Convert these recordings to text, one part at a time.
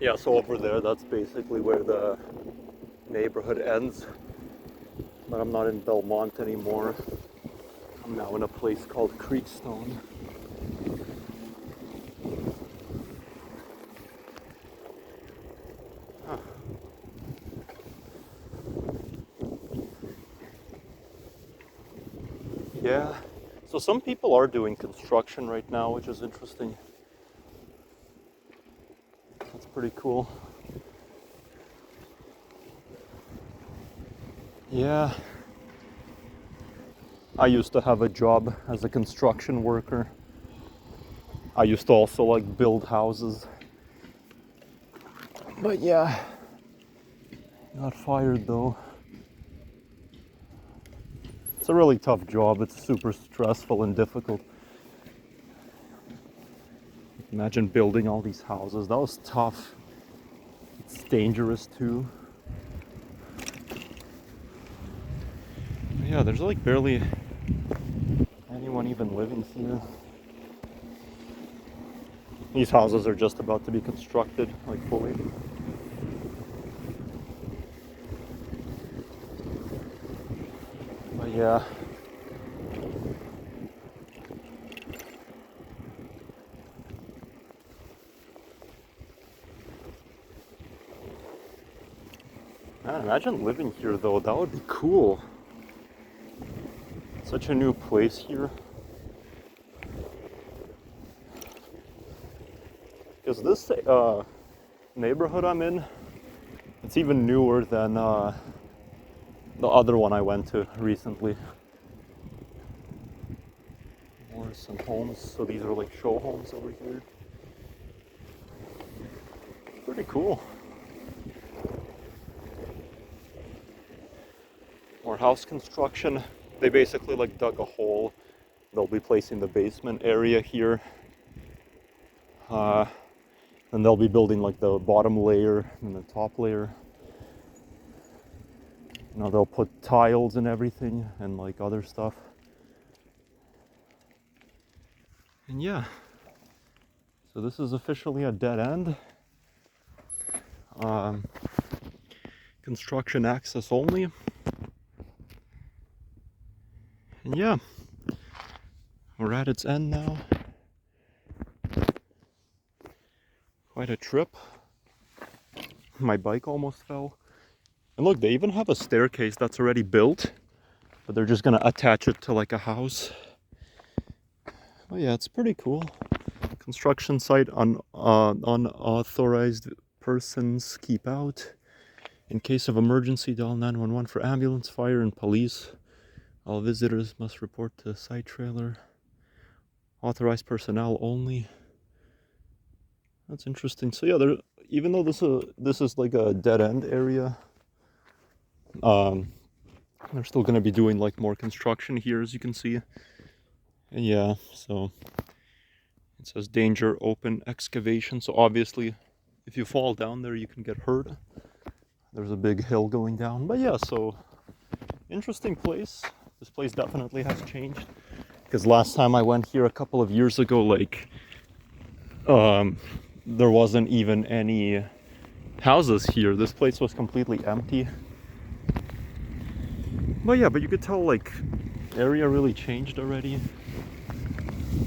Yeah, so over there, that's basically where the neighborhood ends. But I'm not in Belmont anymore. I'm now in a place called Creekstone. Huh. Yeah, so some people are doing construction right now, which is interesting. That's pretty cool. Yeah, I used to have a job as a construction worker. I used to also like build houses. But yeah, got fired though. It's a really tough job. It's super stressful and difficult. Imagine building all these houses. That was tough. It's dangerous too. Yeah, there's like barely anyone even living here. These houses are just about to be constructed, like fully. But yeah. Man, imagine living here though. That would be cool. Such a new place here. Because this neighborhood I'm in, it's even newer than the other one I went to recently. More some homes. So these are like show homes over here. Pretty cool. More house construction. They basically like dug a hole. They'll be placing the basement area here. And they'll be building like the bottom layer and the top layer. You know, they'll put tiles and everything and like other stuff. And yeah, so this is officially a dead end. Construction access only. And yeah, we're at its end now. Quite a trip. My bike almost fell. And look, they even have a staircase that's already built, but they're just gonna attach it to like a house. Oh yeah, it's pretty cool. Construction site unauthorized persons keep out. In case of emergency, dial 911 for ambulance, fire, and police. All visitors must report to site trailer. Authorized personnel only. That's interesting. So yeah, even though this is like a dead end area, they're still going to be doing like more construction here, as you can see. And yeah, so it says danger open excavation. So obviously, if you fall down there, you can get hurt. There's a big hill going down. But yeah, so interesting place. This place definitely has changed. Because last time I went here a couple of years ago, like, there wasn't even any houses here. This place was completely empty. But yeah, but you could tell like area really changed already.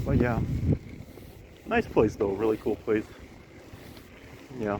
But yeah, nice place though, really cool place. Yeah.